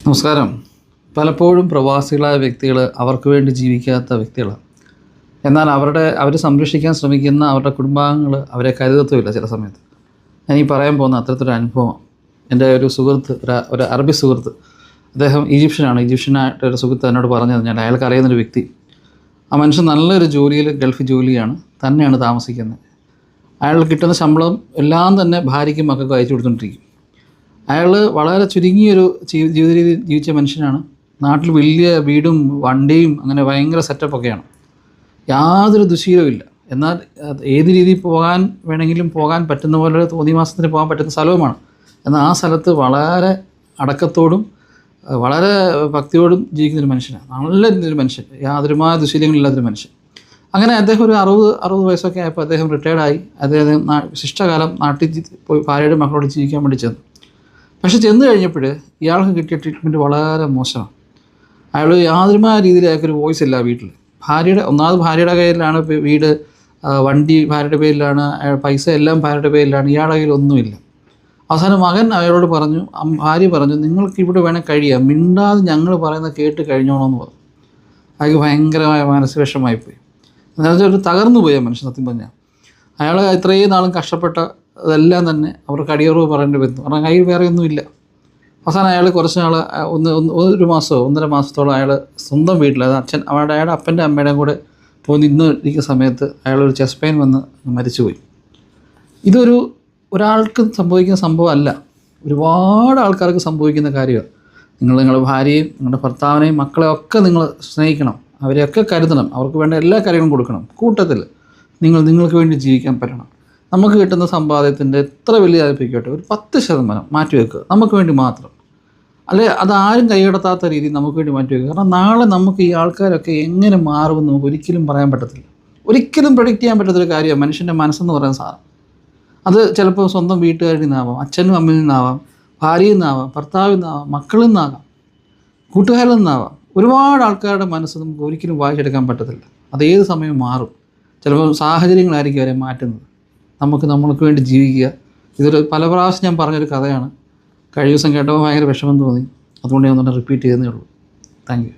നമസ്കാരം. പലപ്പോഴും പ്രവാസികളായ വ്യക്തികൾ അവർക്ക് വേണ്ടി ജീവിക്കാത്ത വ്യക്തികളാണ്. എന്നാൽ അവർ സംരക്ഷിക്കാൻ ശ്രമിക്കുന്ന അവരുടെ കുടുംബാംഗങ്ങൾ അവരെ കരുതത്തുമില്ല ചില സമയത്ത്. ഞാൻ പറയാൻ പോകുന്ന അത്തരത്തിലൊരു അനുഭവം എൻ്റെ ഒരു സുഹൃത്ത്, ഒരു അറബി സുഹൃത്ത്, അദ്ദേഹം ഈജിപ്ഷ്യനായിട്ടൊരു സുഹൃത്ത് എന്നോട് പറഞ്ഞത്. അയാൾക്ക് അറിയുന്നൊരു വ്യക്തി. ആ മനുഷ്യൻ നല്ലൊരു ജോലിയിൽ, ഗൾഫ് ജോലിയാണ്, തന്നെയാണ് താമസിക്കുന്നത്. അയാൾ കിട്ടുന്ന ശമ്പളം എല്ലാം തന്നെ ഭാര്യയ്ക്കും മക്കൾക്കും അയച്ചു കൊടുത്തുകൊണ്ടിരിക്കും. അയാൾ വളരെ ചുരുങ്ങിയൊരു ജീവിത രീതി ജീവിച്ച മനുഷ്യനാണ്. നാട്ടിൽ വലിയ വീടും വണ്ടിയും അങ്ങനെ ഭയങ്കര സെറ്റപ്പൊക്കെയാണ്. യാതൊരു ദുശീലവുമില്ല. എന്നാൽ ഏത് രീതിയിൽ വേണമെങ്കിലും പോകാൻ പറ്റുന്ന പോലെ തോന്നിയ മാസത്തിന് പോകാൻ പറ്റുന്ന സ്ഥലവുമാണ്. എന്നാൽ ആ സ്ഥലത്ത് വളരെ അടക്കത്തോടും വളരെ ഭക്തിയോടും ജീവിക്കുന്നൊരു മനുഷ്യനാണ്. നല്ല ഒരു മനുഷ്യൻ, യാതൊരുമായ ദുശീലങ്ങളില്ലാത്തൊരു മനുഷ്യൻ. അങ്ങനെ അദ്ദേഹം ഒരു 60 വയസ്സൊക്കെ ആയപ്പോൾ അദ്ദേഹം റിട്ടയർഡായി. അദ്ദേഹം ശിഷ്ടകാലം നാട്ടിൽ പോയി ഭാര്യയുടെ മക്കളോട് ജീവിക്കാൻ വേണ്ടി ചെന്നു. പക്ഷെ ചെന്ന് കഴിഞ്ഞപ്പോൾ ഇയാൾക്ക് കിട്ടിയ ട്രീറ്റ്മെൻറ്റ് വളരെ മോശമാണ്. അയാൾ യാതൊരുമായ രീതിയിൽ അയാൾക്കൊരു വോയിസ് ഇല്ല വീട്ടിൽ. ഭാര്യയുടെ കയ്യിലാണ് വീട്, വണ്ടി ഭാര്യയുടെ പേരിലാണ്, പൈസ എല്ലാം ഭാര്യയുടെ പേരിലാണ്, ഇയാളുടെ കയ്യിലൊന്നുമില്ല. അവസാനം മകൻ അയാളോട് പറഞ്ഞു, ഭാര്യ പറഞ്ഞു, നിങ്ങൾക്ക് ഇവിടെ വേണേൽ കഴിയാം, മിണ്ടാതെ ഞങ്ങൾ പറയുന്നത് കേട്ട് കഴിഞ്ഞോണമെന്ന് പറഞ്ഞു. അയാൾക്ക് ഭയങ്കരമായ മാനസികവിഷമമായിപ്പോയി. എന്നുവെച്ചാൽ ഒരു തകർന്നു പോയ മനുഷ്യൻ സത്യം പറഞ്ഞാൽ. അയാൾ ഇത്രയും നാളും കഷ്ടപ്പെട്ട അതെല്ലാം തന്നെ അവർക്ക് അടിയറവ് പറയേണ്ടി വരുന്നു. കാരണം കയ്യിൽ വേറെ ഒന്നുമില്ല. അവസാനം അയാൾ കുറച്ച് നാൾ, ഒരു മാസമോ 1.5 മാസത്തോളം അയാൾ സ്വന്തം വീട്ടിൽ, അത് അയാളുടെ അപ്പൻ്റെ അമ്മയുടെയും കൂടെ പോയി നിന്ന് ഇരിക്കുന്ന സമയത്ത് അയാളൊരു ചെസ്റ്റ് പെയിൻ വന്ന് മരിച്ചുപോയി. ഇതൊരു ഒരാൾക്ക് സംഭവിക്കുന്ന സംഭവമല്ല, ഒരുപാട് ആൾക്കാർക്ക് സംഭവിക്കുന്ന കാര്യമാണ്. നിങ്ങളുടെ ഭാര്യയും നിങ്ങളുടെ ഭർത്താവിനെയും മക്കളെയും ഒക്കെ നിങ്ങൾ സ്നേഹിക്കണം, അവരെയൊക്കെ കരുതണം, അവർക്ക് വേണ്ട എല്ലാ കാര്യങ്ങളും കൊടുക്കണം. കൂട്ടത്തിൽ നിങ്ങൾക്ക് വേണ്ടി ജീവിക്കാൻ പറ്റണം. നമുക്ക് കിട്ടുന്ന സമ്പാദ്യത്തിൻ്റെ എത്ര വലിയ ആയിക്കോട്ടെ ഒരു 10% മാറ്റിവെക്കുക, നമുക്ക് വേണ്ടി മാത്രം. അല്ലെ, അതാരും കൈകടത്താത്ത രീതിയിൽ നമുക്ക് വേണ്ടി മാറ്റിവെക്കുക. കാരണം നാളെ നമുക്ക് ഈ ആൾക്കാരൊക്കെ എങ്ങനെ മാറുമെന്ന് നമുക്ക് ഒരിക്കലും പറയാൻ പറ്റത്തില്ല. ഒരിക്കലും പ്രൊഡിക്റ്റ് ചെയ്യാൻ പറ്റാത്തൊരു കാര്യമാണ് മനുഷ്യൻ്റെ മനസ്സെന്ന് പറയുന്ന സാധനം. അത് ചിലപ്പോൾ സ്വന്തം വീട്ടുകാരിൽ നിന്നാവാം, അച്ഛനും അമ്മയിൽ നിന്നാവാം, ഭാര്യയിൽ നിന്നാവാം, ഭർത്താവിൽ നിന്നാവാം, മക്കളിൽ നിന്നാകാം, കൂട്ടുകാരിൽ നിന്നാവാം. ഒരുപാട് ആൾക്കാരുടെ മനസ്സ് നമുക്ക് ഒരിക്കലും വായിച്ചെടുക്കാൻ പറ്റത്തില്ല. അത് ഏത് സമയം മാറും. ചിലപ്പോൾ സാഹചര്യങ്ങളായിരിക്കും അവരെ മാറ്റുന്നത്. നമ്മൾക്ക് വേണ്ടി ജീവിക്കുക. ഇതൊരു പല പ്രാവശ്യം ഞാൻ പറഞ്ഞൊരു കഥയാണ്. കഴിഞ്ഞ ദിവസം കേട്ടപ്പോൾ ഭയങ്കര വിഷമം തോന്നി. അതുകൊണ്ട് ഞാൻ ഒന്നുകൂടെ റിപ്പീറ്റ് ചെയ്യുന്നേ ഉള്ളൂ. Thank you.